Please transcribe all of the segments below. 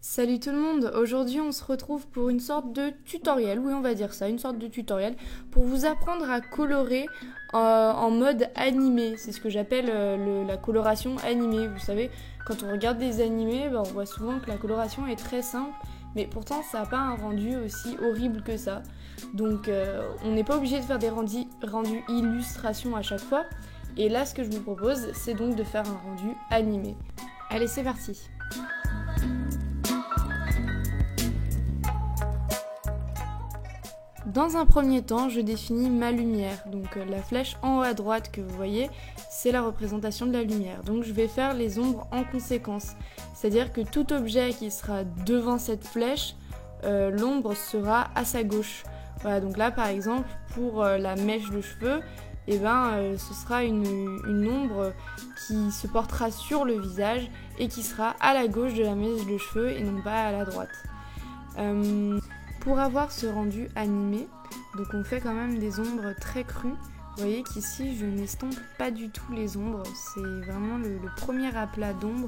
Salut tout le monde, aujourd'hui on se retrouve pour une sorte de tutoriel, oui on va dire ça, une sorte de tutoriel pour vous apprendre à colorer en mode animé. C'est ce que j'appelle la coloration animée. Vous savez, quand on regarde des animés, on voit souvent que la coloration est très simple, mais pourtant ça n'a pas un rendu aussi horrible que ça. Donc on n'est pas obligé de faire des rendus illustrations à chaque fois, et là ce que je vous propose c'est donc de faire un rendu animé. Allez, c'est parti. Dans un premier temps, je définis ma lumière. Donc la flèche en haut à droite que vous voyez, c'est la représentation de la lumière. Donc je vais faire les ombres en conséquence. C'est-à-dire que tout objet qui sera devant cette flèche, l'ombre sera à sa gauche. Voilà, donc là par exemple, pour la mèche de cheveux, ce sera une ombre qui se portera sur le visage et qui sera à la gauche de la mèche de cheveux et non pas à la droite. Pour avoir ce rendu animé, donc on fait quand même des ombres très crues. Vous voyez qu'ici je n'estompe pas du tout les ombres, c'est vraiment le premier aplat d'ombre,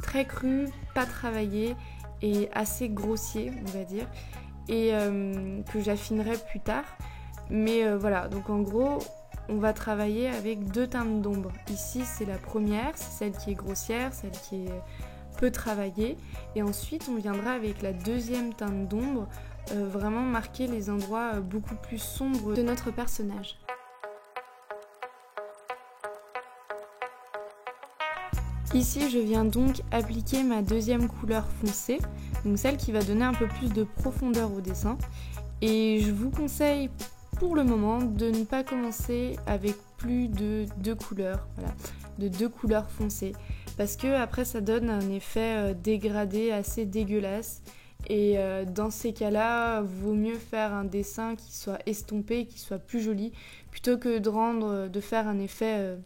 très cru, pas travaillé et assez grossier on va dire, et que j'affinerai plus tard. Mais voilà, donc en gros on va travailler avec deux teintes d'ombre. Ici c'est la première, c'est celle qui est grossière, celle qui est peu travaillée, et ensuite on viendra avec la deuxième teinte d'ombre, vraiment marquer les endroits beaucoup plus sombres de notre personnage. Ici je viens donc appliquer ma deuxième couleur foncée, donc celle qui va donner un peu plus de profondeur au dessin, et je vous conseille pour le moment de ne pas commencer avec plus de deux couleurs, voilà, de deux couleurs foncées, parce que après ça donne un effet dégradé assez dégueulasse. Et dans ces cas-là, vaut mieux faire un dessin qui soit estompé, qui soit plus joli, plutôt que de faire un effet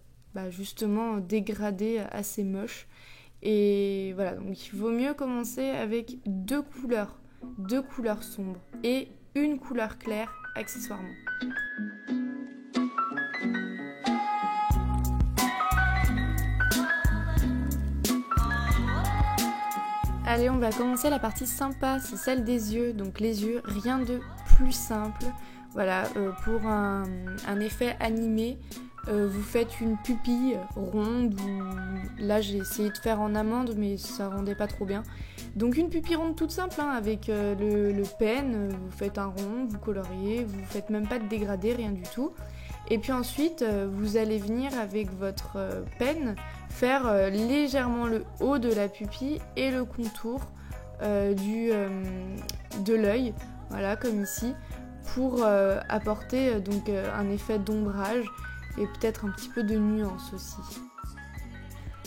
justement dégradé, assez moche. Et voilà, donc il vaut mieux commencer avec deux couleurs sombres et une couleur claire accessoirement. Allez, on va commencer la partie sympa, c'est celle des yeux. Donc les yeux, rien de plus simple. Voilà, pour un effet animé, vous faites une pupille ronde, là j'ai essayé de faire en amande mais ça rendait pas trop bien. Donc une pupille ronde toute simple, avec le pen, vous faites un rond, vous coloriez, vous faites même pas de dégradé, rien du tout. Et puis ensuite, vous allez venir avec votre pen faire légèrement le haut de la pupille et le contour de l'œil, voilà, comme ici, pour apporter donc un effet d'ombrage et peut-être un petit peu de nuance aussi.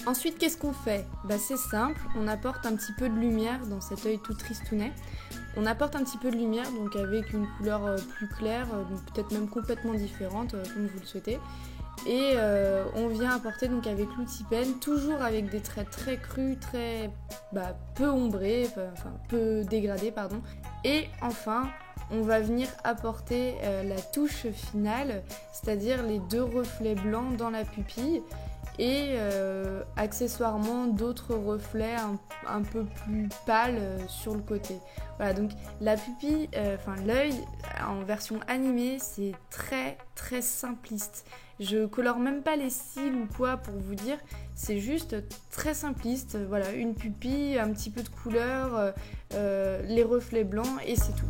Ensuite, qu'est-ce qu'on fait ? C'est simple, on apporte un petit peu de lumière dans cet œil tout tristounet. On apporte un petit peu de lumière, donc avec une couleur plus claire, donc peut-être même complètement différente, comme vous le souhaitez. Et on vient apporter donc avec l'outil pen, toujours avec des traits très crus, très peu ombrés, peu dégradés, pardon. Et enfin, on va venir apporter la touche finale, c'est-à-dire les deux reflets blancs dans la pupille, et accessoirement d'autres reflets un peu plus pâles sur le côté. Voilà, donc la pupille, l'œil en version animée, c'est très très simpliste. Je colore même pas les cils ou quoi pour vous dire, c'est juste très simpliste. Voilà, une pupille, un petit peu de couleur, les reflets blancs et c'est tout.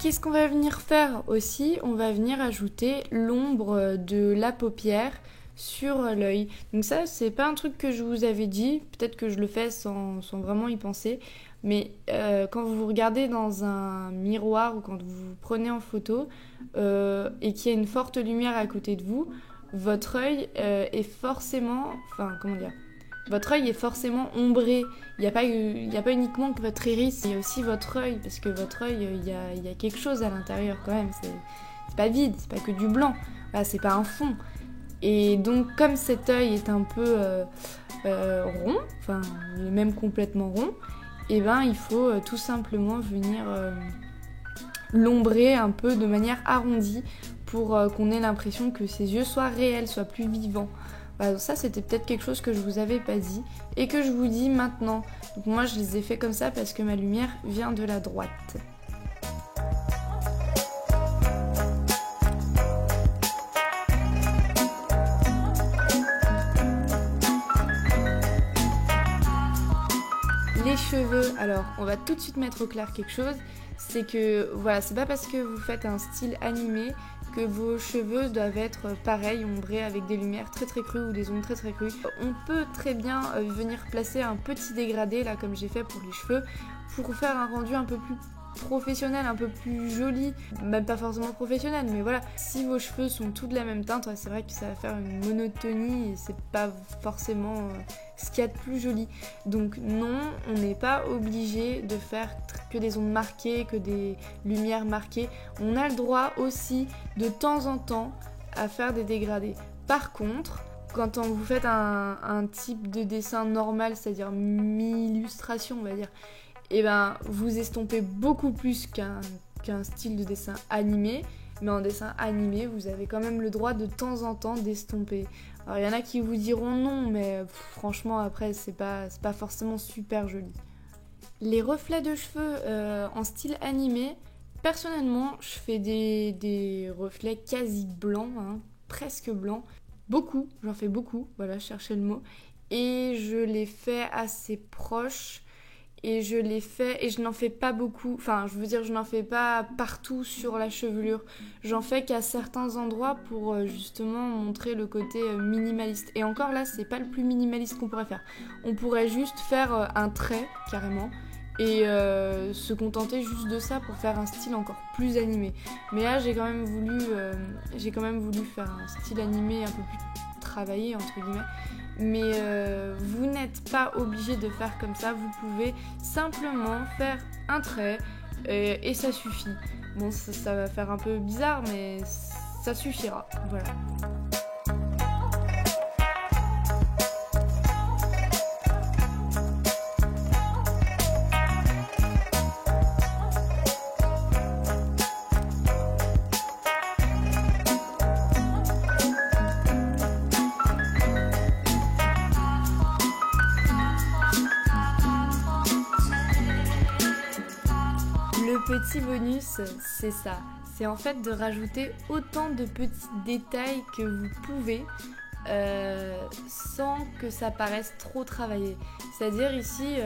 Qu'est-ce qu'on va venir faire aussi ? On va venir ajouter l'ombre de la paupière sur l'œil. Donc ça, c'est pas un truc que je vous avais dit, peut-être que je le fais sans vraiment y penser, mais quand vous vous regardez dans un miroir ou quand vous vous prenez en photo et qu'il y a une forte lumière à côté de vous, votre œil est forcément... Votre œil est forcément ombré. Il n'y a pas uniquement que votre iris, il y a aussi votre œil, parce que votre œil, il y a quelque chose à l'intérieur quand même. C'est pas vide, c'est pas que du blanc. Voilà, c'est pas un fond. Et donc, comme cet œil est un peu rond, il est même complètement rond, il faut tout simplement venir l'ombrer un peu de manière arrondie pour qu'on ait l'impression que ses yeux soient réels, soient plus vivants. Voilà, ça c'était peut-être quelque chose que je vous avais pas dit et que je vous dis maintenant. Donc moi je les ai fait comme ça parce que ma lumière vient de la droite. Les cheveux, alors on va tout de suite mettre au clair quelque chose, c'est que voilà, c'est pas parce que vous faites un style animé que vos cheveux doivent être pareils, ombrés avec des lumières très très crues ou des ombres très très crues. On peut très bien venir placer un petit dégradé là comme j'ai fait pour les cheveux pour faire un rendu un peu plus professionnel, un peu plus joli, même pas forcément professionnel, mais voilà, si vos cheveux sont tous de la même teinte, c'est vrai que ça va faire une monotonie et c'est pas forcément ce qu'il y a de plus joli. Donc non, on n'est pas obligé de faire que des ondes marquées, que des lumières marquées. On a le droit aussi de temps en temps à faire des dégradés. Par contre, quand vous faites un type de dessin normal, c'est-à-dire mi-illustration on va dire, et ben vous estompez beaucoup plus qu'un style de dessin animé, mais en dessin animé vous avez quand même le droit de temps en temps d'estomper. Alors il y en a qui vous diront non, mais franchement après c'est pas forcément super joli. Les reflets de cheveux en style animé, personnellement je fais des reflets quasi blancs, hein, presque blancs. Beaucoup, j'en fais beaucoup, voilà, cherchez le mot. Et je les fais assez proches. Et je les fais, et je n'en fais pas beaucoup, enfin je veux dire je n'en fais pas partout sur la chevelure, j'en fais qu'à certains endroits pour justement montrer le côté minimaliste. Et encore là c'est pas le plus minimaliste qu'on pourrait faire, on pourrait juste faire un trait carrément et se contenter juste de ça pour faire un style encore plus animé. Mais là j'ai quand même voulu faire un style animé un peu plus travaillé entre guillemets. Mais vous n'êtes pas obligé de faire comme ça, vous pouvez simplement faire un trait et ça suffit. Bon, ça va faire un peu bizarre, mais ça suffira, voilà. Le petit bonus, c'est ça. C'est en fait de rajouter autant de petits détails que vous pouvez sans que ça paraisse trop travaillé. C'est-à-dire ici,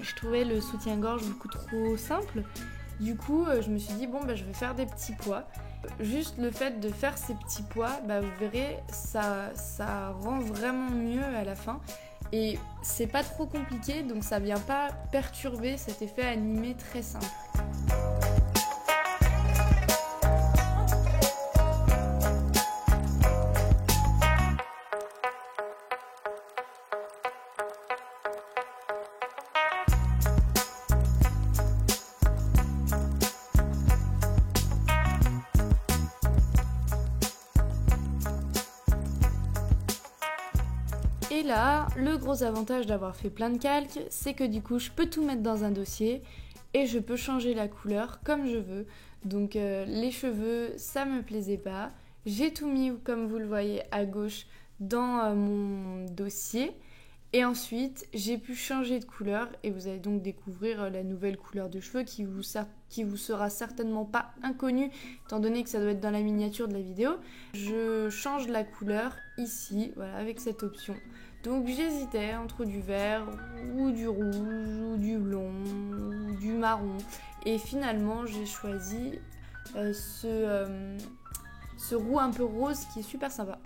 je trouvais le soutien-gorge beaucoup trop simple. Du coup, je me suis dit, bon, je vais faire des petits pois. Juste le fait de faire ces petits pois, vous verrez, ça rend vraiment mieux à la fin. Et c'est pas trop compliqué, donc ça vient pas perturber cet effet animé très simple. Et là, le gros avantage d'avoir fait plein de calques, c'est que du coup, je peux tout mettre dans un dossier et je peux changer la couleur comme je veux. Donc les cheveux, ça me plaisait pas. J'ai tout mis, comme vous le voyez, à gauche dans mon dossier. Et ensuite, j'ai pu changer de couleur et vous allez donc découvrir la nouvelle couleur de cheveux qui vous sera certainement pas inconnue étant donné que ça doit être dans la miniature de la vidéo. Je change la couleur ici, voilà, avec cette option. Donc j'hésitais entre du vert ou du rouge ou du blond ou du marron et finalement j'ai choisi ce roux un peu rose qui est super sympa.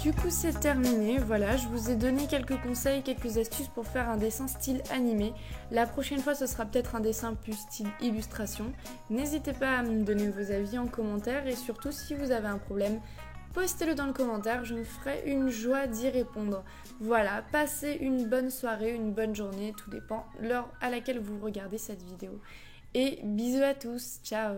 Du coup c'est terminé, voilà, je vous ai donné quelques conseils, quelques astuces pour faire un dessin style animé. La prochaine fois ce sera peut-être un dessin plus style illustration. N'hésitez pas à me donner vos avis en commentaire et surtout si vous avez un problème, postez-le dans le commentaire, je me ferai une joie d'y répondre. Voilà, passez une bonne soirée, une bonne journée, tout dépend de l'heure à laquelle vous regardez cette vidéo. Et bisous à tous, ciao!